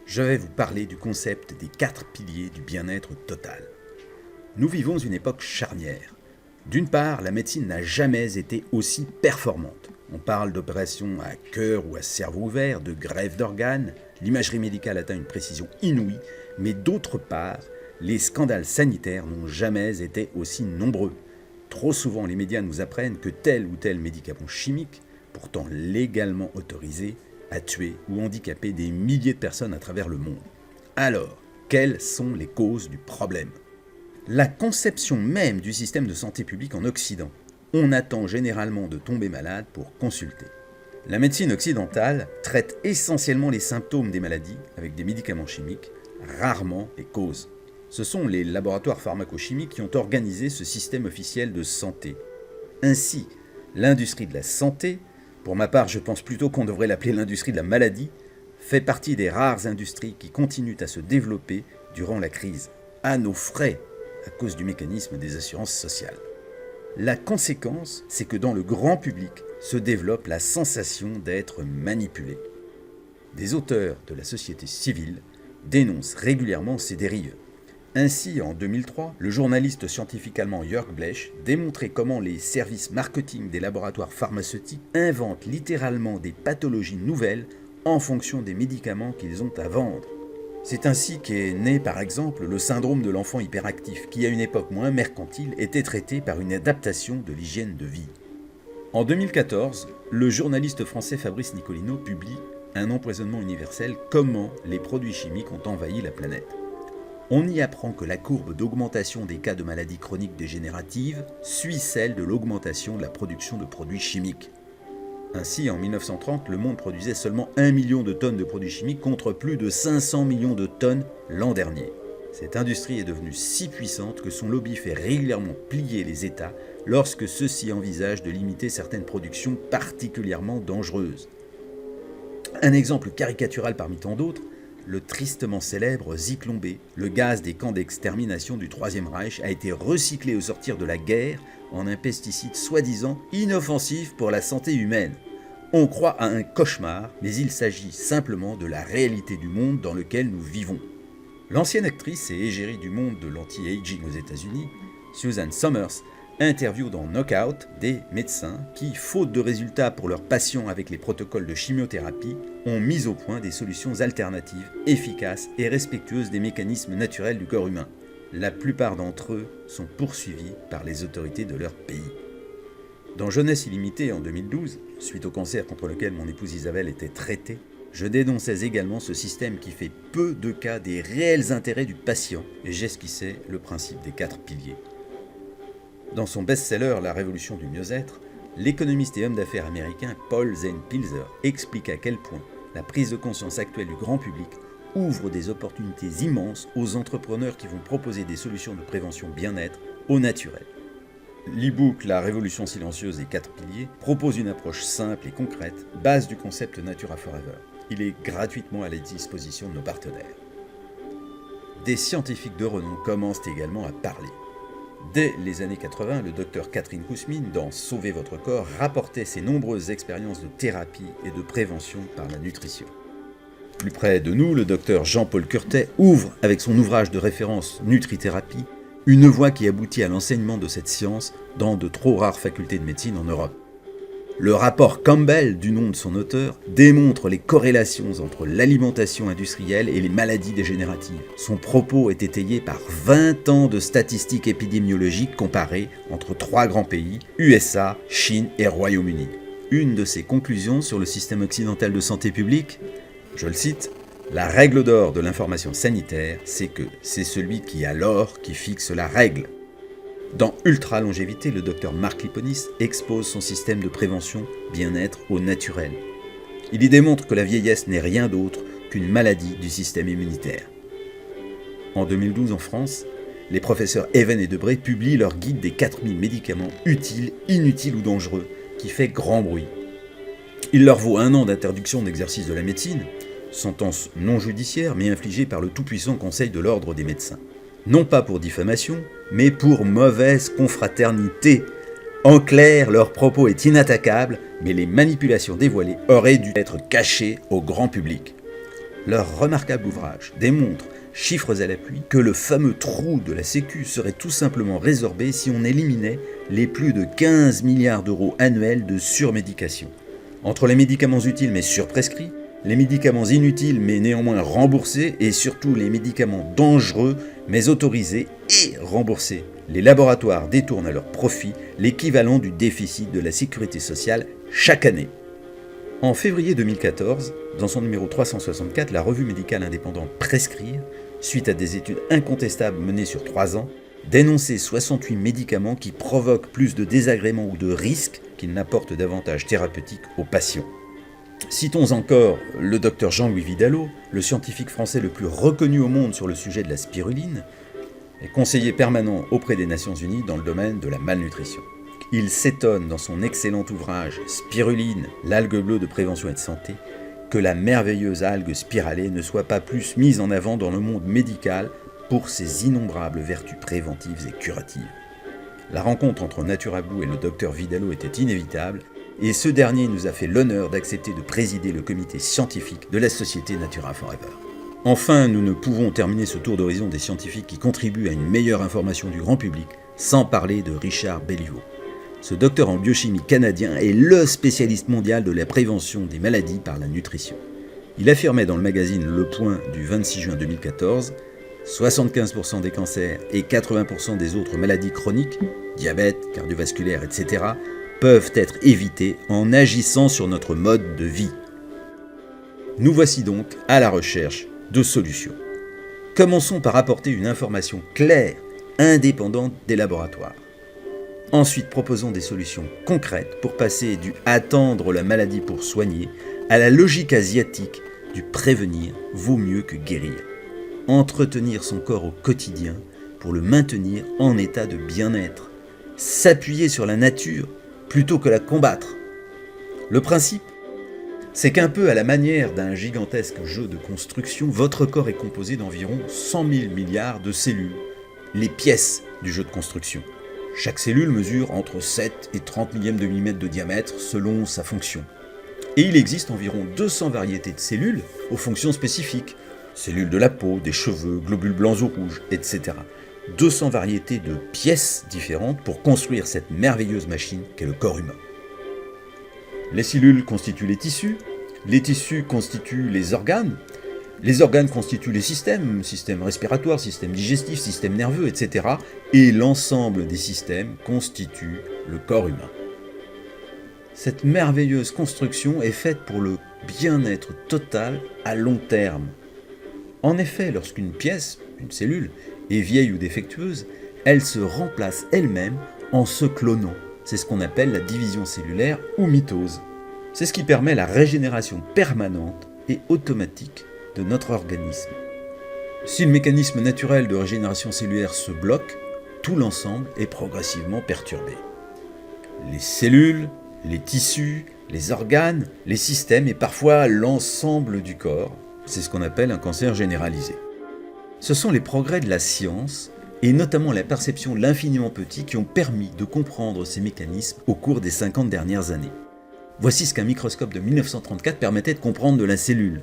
je vais vous parler du concept des 4 piliers du bien-être total. Nous vivons une époque charnière. D'une part, la médecine n'a jamais été aussi performante. On parle d'opérations à cœur ou à cerveau ouvert, de greffe d'organes, l'imagerie médicale atteint une précision inouïe, mais d'autre part, les scandales sanitaires n'ont jamais été aussi nombreux. Trop souvent, les médias nous apprennent que tel ou tel médicament chimique, pourtant légalement autorisé, a tué ou handicapé des milliers de personnes à travers le monde. Alors, quelles sont les causes du problème ? La conception même du système de santé publique en Occident. On attend généralement de tomber malade pour consulter. La médecine occidentale traite essentiellement les symptômes des maladies avec des médicaments chimiques, rarement les causes. Ce sont les laboratoires pharmacochimiques qui ont organisé ce système officiel de santé. Ainsi, l'industrie de la santé, pour ma part je pense plutôt qu'on devrait l'appeler l'industrie de la maladie, fait partie des rares industries qui continuent à se développer durant la crise, à nos frais, à cause du mécanisme des assurances sociales. La conséquence, c'est que dans le grand public se développe la sensation d'être manipulé. Des auteurs de la société civile dénoncent régulièrement ces dérives. Ainsi, en 2003, le journaliste scientifique allemand Jörg Blech démontrait comment les services marketing des laboratoires pharmaceutiques inventent littéralement des pathologies nouvelles en fonction des médicaments qu'ils ont à vendre. C'est ainsi qu'est né par exemple le syndrome de l'enfant hyperactif qui à une époque moins mercantile était traité par une adaptation de l'hygiène de vie. En 2014, le journaliste français Fabrice Nicolino publie Un empoisonnement universel, comment les produits chimiques ont envahi la planète. On y apprend que la courbe d'augmentation des cas de maladies chroniques dégénératives suit celle de l'augmentation de la production de produits chimiques. Ainsi, en 1930, le monde produisait seulement 1 million de tonnes de produits chimiques contre plus de 500 millions de tonnes l'an dernier. Cette industrie est devenue si puissante que son lobby fait régulièrement plier les États lorsque ceux-ci envisagent de limiter certaines productions particulièrement dangereuses. Un exemple caricatural parmi tant d'autres, le tristement célèbre Zyklon B, le gaz des camps d'extermination du Troisième Reich, a été recyclé au sortir de la guerre en un pesticide soi-disant inoffensif pour la santé humaine. On croit à un cauchemar, mais il s'agit simplement de la réalité du monde dans lequel nous vivons. L'ancienne actrice et égérie du monde de l'anti-aging aux États-Unis, Susan Somers, interview dans Knockout des médecins qui, faute de résultats pour leurs patients avec les protocoles de chimiothérapie, ont mis au point des solutions alternatives, efficaces et respectueuses des mécanismes naturels du corps humain. La plupart d'entre eux sont poursuivis par les autorités de leur pays. Dans Jeunesse illimitée en 2012, suite au cancer contre lequel mon épouse Isabelle était traitée, je dénonçais également ce système qui fait peu de cas des réels intérêts du patient et j'esquissais le principe des 4 piliers. Dans son best-seller La révolution du mieux-être, l'économiste et homme d'affaires américain Paul Zane-Pilzer explique à quel point la prise de conscience actuelle du grand public ouvre des opportunités immenses aux entrepreneurs qui vont proposer des solutions de prévention bien-être au naturel. L'e-book La révolution silencieuse des 4 piliers propose une approche simple et concrète, base du concept Natura Forever. Il est gratuitement à la disposition de nos partenaires. Des scientifiques de renom commencent également à parler. Dès les années 80, le docteur Catherine Kousmine, dans Sauvez votre corps, rapportait ses nombreuses expériences de thérapie et de prévention par la nutrition. Plus près de nous, le docteur Jean-Paul Curtet ouvre, avec son ouvrage de référence Nutrithérapie, une voie qui aboutit à l'enseignement de cette science dans de trop rares facultés de médecine en Europe. Le rapport Campbell, du nom de son auteur, démontre les corrélations entre l'alimentation industrielle et les maladies dégénératives. Son propos est étayé par 20 ans de statistiques épidémiologiques comparées entre 3 grands pays, USA, Chine et Royaume-Uni. Une de ses conclusions sur le système occidental de santé publique, je le cite, « La règle d'or de l'information sanitaire, c'est que c'est celui qui a l'or qui fixe la règle. » Dans Ultra Longévité, le docteur Marc Liponis expose son système de prévention bien-être au naturel. Il y démontre que la vieillesse n'est rien d'autre qu'une maladie du système immunitaire. En 2012 en France, les professeurs Even et Debré publient leur guide des 4000 médicaments utiles, inutiles ou dangereux, qui fait grand bruit. Il leur vaut 1 an d'interdiction d'exercice de la médecine, sentence non judiciaire mais infligée par le tout-puissant Conseil de l'Ordre des médecins. Non pas pour diffamation, mais pour mauvaise confraternité. En clair, leur propos est inattaquable, mais les manipulations dévoilées auraient dû être cachées au grand public. Leur remarquable ouvrage démontre, chiffres à l'appui, que le fameux trou de la Sécu serait tout simplement résorbé si on éliminait les plus de 15 milliards d'euros annuels de surmédication. Entre les médicaments utiles mais surprescrits, les médicaments inutiles mais néanmoins remboursés et surtout les médicaments dangereux mais autorisés et remboursés, les laboratoires détournent à leur profit l'équivalent du déficit de la sécurité sociale chaque année. En février 2014, dans son numéro 364, la revue médicale indépendante Prescrire, suite à des études incontestables menées sur 3 ans, dénonçait 68 médicaments qui provoquent plus de désagréments ou de risques qu'ils n'apportent d'avantages thérapeutiques aux patients. Citons encore le docteur Jean-Louis Vidalot, le scientifique français le plus reconnu au monde sur le sujet de la spiruline, et conseiller permanent auprès des Nations Unies dans le domaine de la malnutrition. Il s'étonne dans son excellent ouvrage « Spiruline, l'algue bleue de prévention et de santé » que la merveilleuse algue spiralée ne soit pas plus mise en avant dans le monde médical pour ses innombrables vertus préventives et curatives. La rencontre entre Naturabou et le docteur Vidalot était inévitable, et ce dernier nous a fait l'honneur d'accepter de présider le comité scientifique de la société Natura Forever. Enfin, nous ne pouvons terminer ce tour d'horizon des scientifiques qui contribuent à une meilleure information du grand public sans parler de Richard Belliveau. Ce docteur en biochimie canadien est le spécialiste mondial de la prévention des maladies par la nutrition. Il affirmait dans le magazine Le Point du 26 juin 2014 « 75% des cancers et 80% des autres maladies chroniques, diabète, cardiovasculaire, etc., peuvent être évités en agissant sur notre mode de vie. » Nous voici donc à la recherche de solutions. Commençons par apporter une information claire, indépendante des laboratoires. Ensuite, proposons des solutions concrètes pour passer du « attendre la maladie pour soigner » à la logique asiatique du « prévenir vaut mieux que guérir ». Entretenir son corps au quotidien pour le maintenir en état de bien-être. S'appuyer sur la nature plutôt que la combattre. Le principe, c'est qu'un peu à la manière d'un gigantesque jeu de construction, votre corps est composé d'environ 100 000 milliards de cellules, les pièces du jeu de construction. Chaque cellule mesure entre 7 et 30 millièmes de millimètre de diamètre selon sa fonction. Et il existe environ 200 variétés de cellules aux fonctions spécifiques. Cellules de la peau, des cheveux, globules blancs ou rouges, etc. 200 variétés de pièces différentes pour construire cette merveilleuse machine qu'est le corps humain. Les cellules constituent les tissus constituent les organes constituent les systèmes respiratoires, système digestif, système nerveux, etc. Et l'ensemble des systèmes constitue le corps humain. Cette merveilleuse construction est faite pour le bien-être total à long terme. En effet, lorsqu'une pièce, une cellule, est vieille ou défectueuse, elle se remplace elle-même en se clonant. C'est ce qu'on appelle la division cellulaire ou mitose. C'est ce qui permet la régénération permanente et automatique de notre organisme. Si le mécanisme naturel de régénération cellulaire se bloque, tout l'ensemble est progressivement perturbé. Les cellules, les tissus, les organes, les systèmes et parfois l'ensemble du corps, c'est ce qu'on appelle un cancer généralisé. Ce sont les progrès de la science, et notamment la perception de l'infiniment petit, qui ont permis de comprendre ces mécanismes au cours des 50 dernières années. Voici ce qu'un microscope de 1934 permettait de comprendre de la cellule.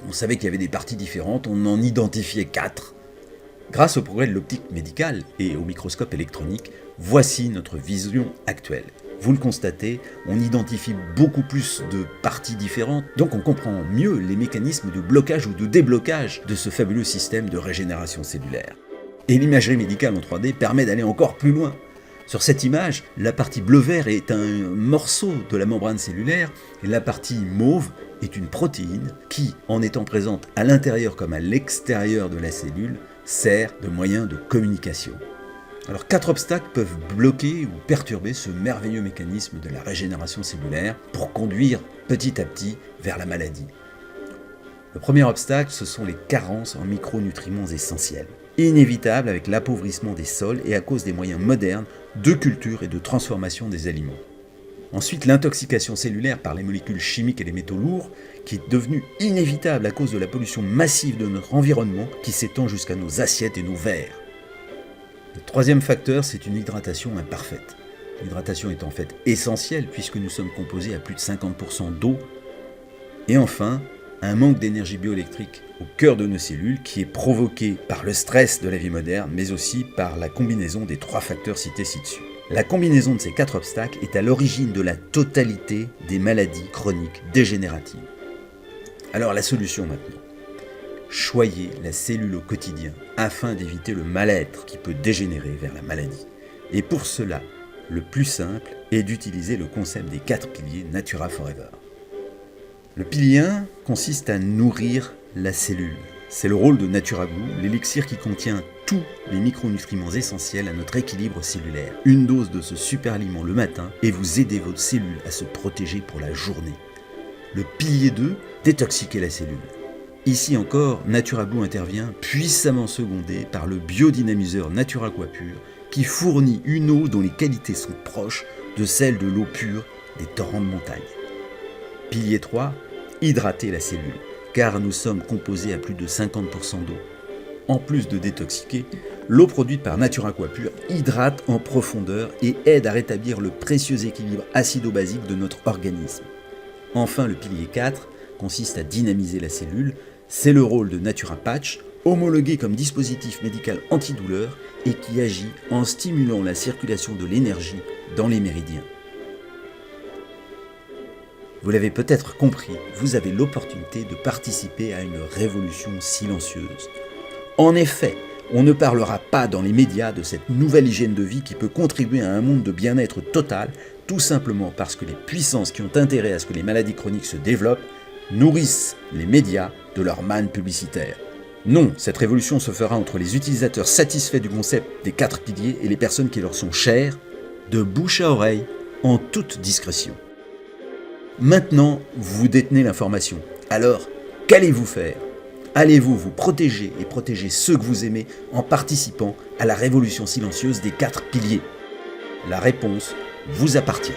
On savait qu'il y avait des parties différentes, on en identifiait 4. Grâce au progrès de l'optique médicale et au microscope électronique, voici notre vision actuelle. Vous le constatez, on identifie beaucoup plus de parties différentes, donc on comprend mieux les mécanismes de blocage ou de déblocage de ce fabuleux système de régénération cellulaire. Et l'imagerie médicale en 3D permet d'aller encore plus loin. Sur cette image, la partie bleu-vert est un morceau de la membrane cellulaire et la partie mauve est une protéine qui, en étant présente à l'intérieur comme à l'extérieur de la cellule, sert de moyen de communication. Alors 4 obstacles peuvent bloquer ou perturber ce merveilleux mécanisme de la régénération cellulaire pour conduire petit à petit vers la maladie. Le premier obstacle, ce sont les carences en micronutriments essentiels, inévitables avec l'appauvrissement des sols et à cause des moyens modernes de culture et de transformation des aliments. Ensuite, l'intoxication cellulaire par les molécules chimiques et les métaux lourds, qui est devenue inévitable à cause de la pollution massive de notre environnement qui s'étend jusqu'à nos assiettes et nos verres. Le troisième facteur, c'est une hydratation imparfaite. L'hydratation est en fait essentielle puisque nous sommes composés à plus de 50% d'eau. Et enfin, un manque d'énergie bioélectrique au cœur de nos cellules qui est provoqué par le stress de la vie moderne, mais aussi par la combinaison des 3 facteurs cités ci-dessus. La combinaison de ces 4 obstacles est à l'origine de la totalité des maladies chroniques dégénératives. Alors la solution maintenant. Choyez la cellule au quotidien afin d'éviter le mal-être qui peut dégénérer vers la maladie. Et pour cela, le plus simple est d'utiliser le concept des 4 piliers Natura Forever. Le pilier 1 consiste à nourrir la cellule. C'est le rôle de NaturaGlue, l'élixir qui contient tous les micronutriments essentiels à notre équilibre cellulaire. Une dose de ce super aliment le matin et vous aidez votre cellule à se protéger pour la journée. Le pilier 2, détoxiquer la cellule. Ici encore, NaturaGlue intervient puissamment secondé par le biodynamiseur NaturaQuapure qui fournit une eau dont les qualités sont proches de celles de l'eau pure des torrents de montagne. Pilier 3, hydrater la cellule, car nous sommes composés à plus de 50% d'eau. En plus de détoxiquer, l'eau produite par NaturaQuapure hydrate en profondeur et aide à rétablir le précieux équilibre acido-basique de notre organisme. Enfin, le pilier 4 consiste à dynamiser la cellule. C'est le rôle de NaturaPatch, homologué comme dispositif médical antidouleur et qui agit en stimulant la circulation de l'énergie dans les méridiens. Vous l'avez peut-être compris, vous avez l'opportunité de participer à une révolution silencieuse. En effet, on ne parlera pas dans les médias de cette nouvelle hygiène de vie qui peut contribuer à un monde de bien-être total, tout simplement parce que les puissances qui ont intérêt à ce que les maladies chroniques se développent nourrissent les médias de leur manne publicitaire. Non, cette révolution se fera entre les utilisateurs satisfaits du concept des 4 piliers et les personnes qui leur sont chères, de bouche à oreille, en toute discrétion. Maintenant, vous détenez l'information. Alors, qu'allez-vous faire ? Allez-vous vous protéger et protéger ceux que vous aimez en participant à la révolution silencieuse des 4 piliers ? La réponse vous appartient.